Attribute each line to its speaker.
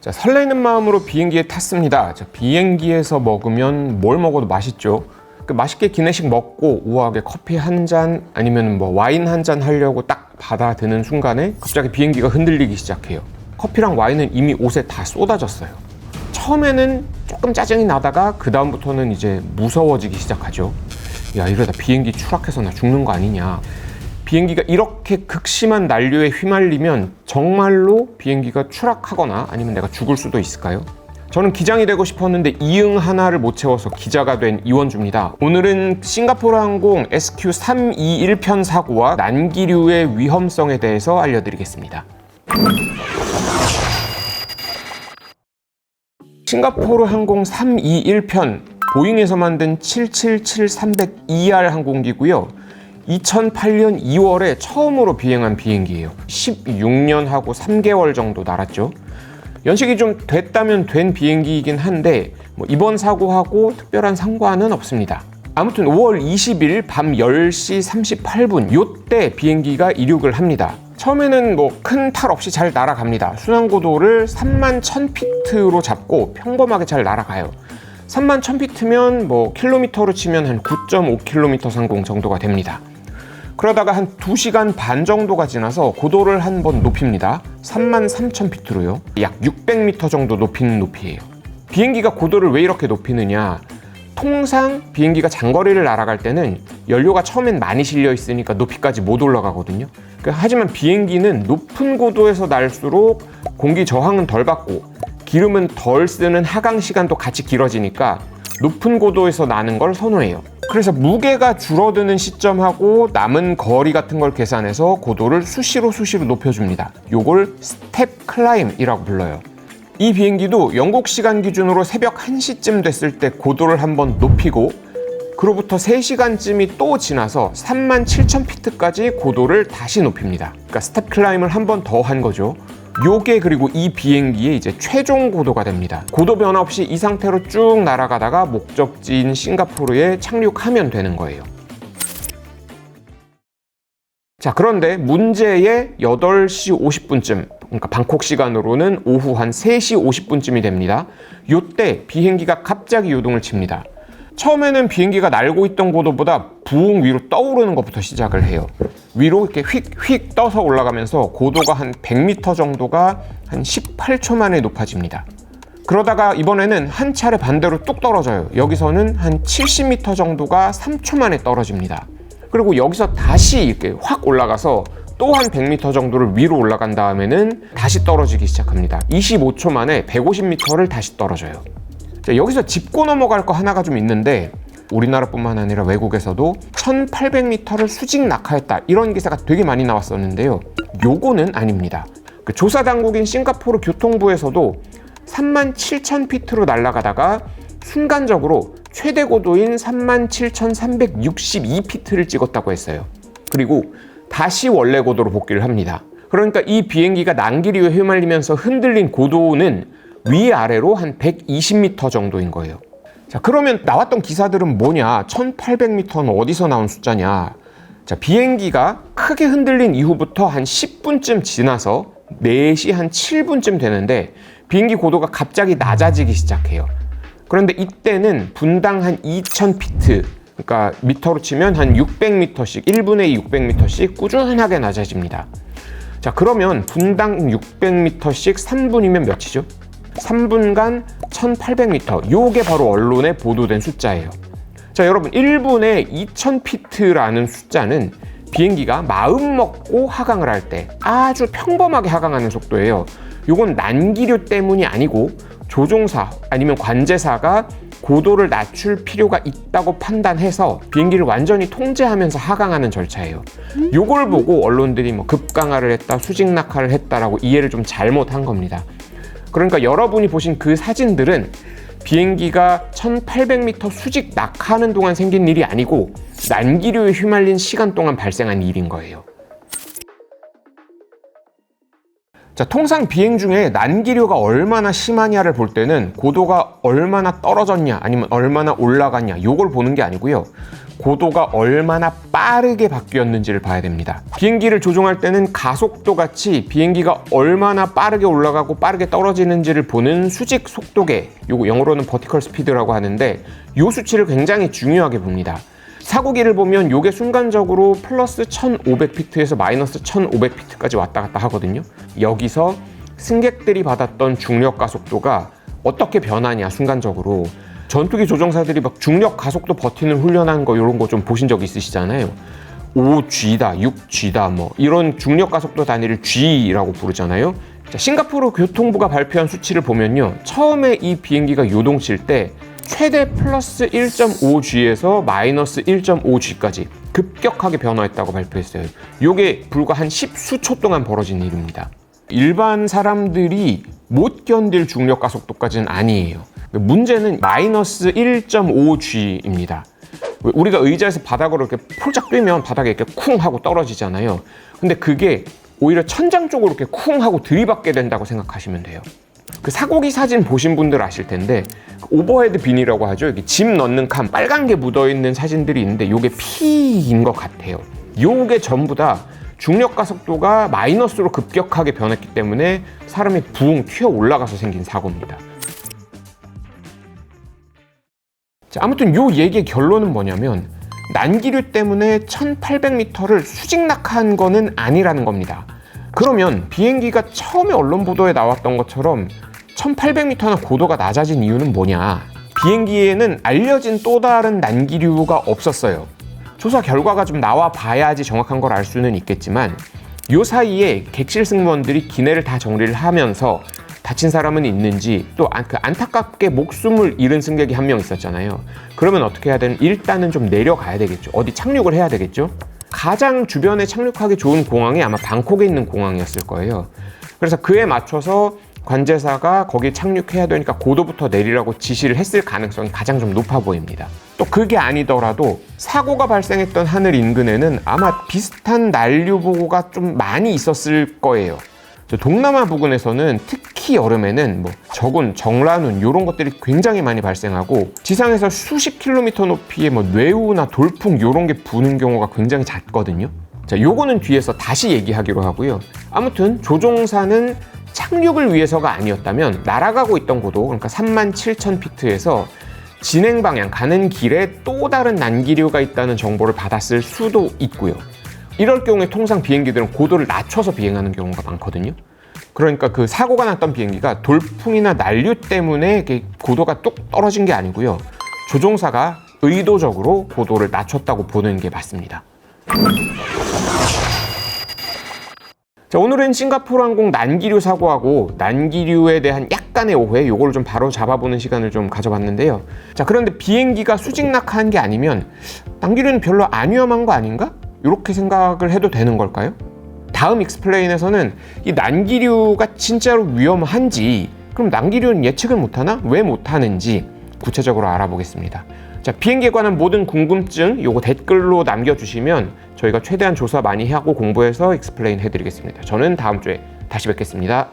Speaker 1: 자, 설레는 마음으로 비행기에 탔습니다. 자, 비행기에서 먹으면 뭘 먹어도 맛있죠. 맛있게 기내식 먹고 우아하게 커피 한 잔 아니면 와인 한 잔 하려고 딱 받아드는 순간에 갑자기 비행기가 흔들리기 시작해요. 커피랑 와인은 이미 옷에 다 쏟아졌어요. 처음에는 조금 짜증이 나다가 그 다음부터는 이제 무서워지기 시작하죠. 야, 이러다 비행기 추락해서 나 죽는 거 아니냐. 비행기가 이렇게 극심한 난류에 휘말리면 정말로 비행기가 추락하거나 아니면 내가 죽을 수도 있을까요? 저는 기장이 되고 싶었는데 이응 하나를 못 채워서 기자가 된 이원주입니다. 오늘은 싱가포르 항공 SQ321편 사고와 난기류의 위험성에 대해서 알려드리겠습니다. 싱가포르 항공 321편 보잉에서 만든 777-300ER 항공기고요. 2008년 2월에 처음으로 비행한 비행기예요. 16년하고 3개월 정도 날았죠. 연식이 좀 됐다면 된 비행기이긴 한데 이번 사고하고 특별한 상관은 없습니다. 아무튼 5월 20일 밤 10시 38분 요때 비행기가 이륙을 합니다. 처음에는 큰 탈 없이 잘 날아갑니다. 순항고도를 31,000피트로 잡고 평범하게 잘 날아가요. 31,000피트면 킬로미터로 치면 한 9.5km 상공 정도가 됩니다. 그러다가 한 2시간 반 정도가 지나서 고도를 한번 높입니다. 33,000피트로요. 약 600m 정도 높이는 높이예요. 비행기가 고도를 왜 이렇게 높이느냐? 통상 비행기가 장거리를 날아갈 때는 연료가 처음엔 많이 실려 있으니까 높이까지 못 올라가거든요. 하지만 비행기는 높은 고도에서 날수록 공기 저항은 덜 받고 기름은 덜 쓰는 하강 시간도 같이 길어지니까 높은 고도에서 나는 걸 선호해요. 그래서 무게가 줄어드는 시점하고 남은 거리 같은 걸 계산해서 고도를 수시로 높여줍니다. 요걸 스텝 클라임이라고 불러요. 이 비행기도 영국 시간 기준으로 새벽 1시쯤 됐을 때 고도를 한번 높이고 그로부터 3시간쯤이 또 지나서 37,000피트까지 고도를 다시 높입니다. 그러니까 스텝 클라임을 한 번 더 한 거죠. 요게 그리고 이 비행기의 이제 최종 고도가 됩니다. 고도 변화 없이 이 상태로 쭉 날아가다가 목적지인 싱가포르에 착륙하면 되는 거예요. 자, 그런데 문제의 8시 50분쯤, 그러니까 방콕 시간으로는 오후 한 3시 50분쯤이 됩니다. 요때 비행기가 갑자기 요동을 칩니다. 처음에는 비행기가 날고 있던 고도보다 부웅 위로 떠오르는 것부터 시작을 해요. 위로 이렇게 휙휙 떠서 올라가면서 고도가 한 100m 정도가 한 18초 만에 높아집니다. 그러다가 이번에는 한 차례 반대로 뚝 떨어져요. 여기서는 한 70m 정도가 3초 만에 떨어집니다. 그리고 여기서 다시 이렇게 확 올라가서 또 한 100m 정도를 위로 올라간 다음에는 다시 떨어지기 시작합니다. 25초 만에 150m를 다시 떨어져요. 자, 여기서 짚고 넘어갈 거 하나가 좀 있는데 우리나라뿐만 아니라 외국에서도 1800m를 수직 낙하했다 이런 기사가 되게 많이 나왔었는데요. 요거는 아닙니다. 조사 당국인 싱가포르 교통부에서도 37,000피트로 날아가다가 순간적으로 최대 고도인 37,362피트를 찍었다고 했어요. 그리고 다시 원래 고도로 복귀를 합니다. 그러니까 이 비행기가 난기류에 휘말리면서 흔들린 고도는 위아래로 한 120m 정도인 거예요. 자, 그러면 나왔던 기사들은 뭐냐? 1800m는 어디서 나온 숫자냐? 자, 비행기가 크게 흔들린 이후부터 한 10분쯤 지나서 4시 한 7분쯤 되는데 비행기 고도가 갑자기 낮아지기 시작해요. 그런데 이때는 분당 한 2000피트, 그러니까 미터로 치면 한 600m씩, 1분에 600m씩 꾸준하게 낮아집니다. 자, 그러면 분당 600m씩 3분이면 몇이죠? 3분간 1800m, 요게 바로 언론에 보도된 숫자예요. 자, 여러분 1분에 2000피트라는 숫자는 비행기가 마음 먹고 하강을 할 때 아주 평범하게 하강하는 속도예요. 요건 난기류 때문이 아니고 조종사 아니면 관제사가 고도를 낮출 필요가 있다고 판단해서 비행기를 완전히 통제하면서 하강하는 절차예요. 요걸 보고 언론들이 급강하를 했다, 수직 낙하를 했다라고 이해를 좀 잘못한 겁니다. 그러니까 여러분이 보신 그 사진들은 비행기가 1800m 수직 낙하하는 동안 생긴 일이 아니고 난기류에 휘말린 시간 동안 발생한 일인 거예요. 자, 통상 비행 중에 난기류가 얼마나 심하냐를 볼 때는 고도가 얼마나 떨어졌냐 아니면 얼마나 올라갔냐 요걸 보는 게 아니고요. 고도가 얼마나 빠르게 바뀌었는지를 봐야 됩니다. 비행기를 조종할 때는 가속도 같이 비행기가 얼마나 빠르게 올라가고 빠르게 떨어지는지를 보는 수직 속도계, 요거 영어로는 버티컬 스피드라고 하는데 요 수치를 굉장히 중요하게 봅니다. 사고기를 보면 요게 순간적으로 플러스 1500피트에서 마이너스 1500피트까지 왔다 갔다 하거든요. 여기서 승객들이 받았던 중력 가속도가 어떻게 변하냐 순간적으로. 전투기 조종사들이 막 중력 가속도 버티는 훈련한 거 이런 거 좀 보신 적 있으시잖아요. 5G다, 6G다 뭐 이런 중력 가속도 단위를 G라고 부르잖아요. 자, 싱가포르 교통부가 발표한 수치를 보면요. 처음에 이 비행기가 요동칠 때 최대 플러스 1.5G에서 마이너스 1.5G까지 급격하게 변화했다고 발표했어요. 이게 불과 한 10수초 동안 벌어진 일입니다. 일반 사람들이 못 견딜 중력 가속도까지는 아니에요. 문제는 마이너스 1.5G입니다. 우리가 의자에서 바닥으로 이렇게 폴짝 뛰면 바닥에 이렇게 쿵 하고 떨어지잖아요. 근데 그게 오히려 천장 쪽으로 이렇게 쿵 하고 들이받게 된다고 생각하시면 돼요. 그 사고기 사진 보신 분들 아실 텐데 오버헤드 빈이라고 하죠. 여기 짐 넣는 칸 빨간 게 묻어있는 사진들이 있는데 요게 피인 것 같아요. 요게 전부 다 중력 가속도가 마이너스로 급격하게 변했기 때문에 사람이 붕 튀어 올라가서 생긴 사고입니다. 자, 아무튼 요 얘기의 결론은 뭐냐면 난기류 때문에 1800m를 수직낙하한 거는 아니라는 겁니다. 그러면 비행기가 처음에 언론 보도에 나왔던 것처럼 1800m나 고도가 낮아진 이유는 뭐냐? 비행기에는 알려진 또 다른 난기류가 없었어요. 조사 결과가 좀 나와 봐야지 정확한 걸 알 수는 있겠지만 요 사이에 객실 승무원들이 기내를 다 정리를 하면서 다친 사람은 있는지 또 그 안타깝게 목숨을 잃은 승객이 한 명 있었잖아요. 그러면 어떻게 해야 되는? 일단은 좀 내려가야 되겠죠. 어디 착륙을 해야 되겠죠. 가장 주변에 착륙하기 좋은 공항이 아마 방콕에 있는 공항이었을 거예요. 그래서 그에 맞춰서 관제사가 거기 착륙해야 되니까 고도부터 내리라고 지시를 했을 가능성이 가장 좀 높아 보입니다. 또 그게 아니더라도 사고가 발생했던 하늘 인근에는 아마 비슷한 난류 보고가 좀 많이 있었을 거예요. 동남아 부근에서는 특히 여름에는 뭐 저군, 정란운 이런 것들이 굉장히 많이 발생하고 지상에서 수십 킬로미터 높이의 뭐 뇌우나 돌풍 이런 게 부는 경우가 굉장히 잦거든요. 자, 요거는 뒤에서 다시 얘기하기로 하고요. 아무튼 조종사는 착륙을 위해서가 아니었다면 날아가고 있던 고도, 그러니까 37,000피트에서 진행 방향, 가는 길에 또 다른 난기류가 있다는 정보를 받았을 수도 있고요. 이럴 경우에 통상 비행기들은 고도를 낮춰서 비행하는 경우가 많거든요. 그러니까 그 사고가 났던 비행기가 돌풍이나 난류 때문에 고도가 뚝 떨어진 게 아니고요. 조종사가 의도적으로 고도를 낮췄다고 보는 게 맞습니다. 자, 오늘은 싱가포르 항공 난기류 사고하고 난기류에 대한 약간의 오해, 요걸 좀 바로 잡아보는 시간을 좀 가져봤는데요. 자, 그런데 비행기가 수직낙하한 게 아니면 난기류는 별로 안 위험한 거 아닌가? 이렇게 생각을 해도 되는 걸까요? 다음 익스플레인에서는 이 난기류가 진짜로 위험한지, 그럼 난기류는 예측을 못하나? 왜 못하는지 구체적으로 알아보겠습니다. 자, 비행기에 관한 모든 궁금증 요거 댓글로 남겨주시면 저희가 최대한 조사 많이 하고 공부해서 익스플레인 해드리겠습니다. 저는 다음 주에 다시 뵙겠습니다.